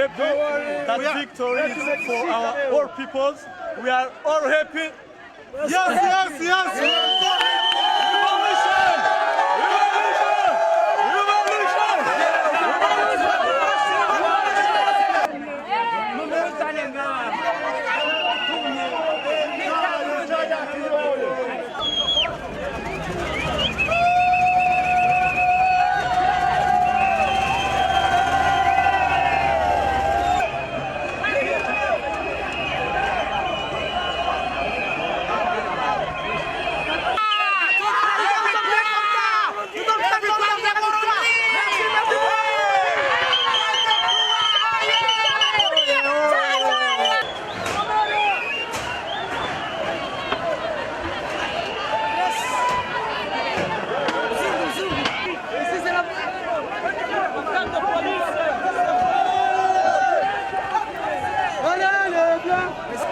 happy that victory is for our all peoples. We are all happy. Yes, yes, yes. Revolution! Revolution! Voilà le blanc.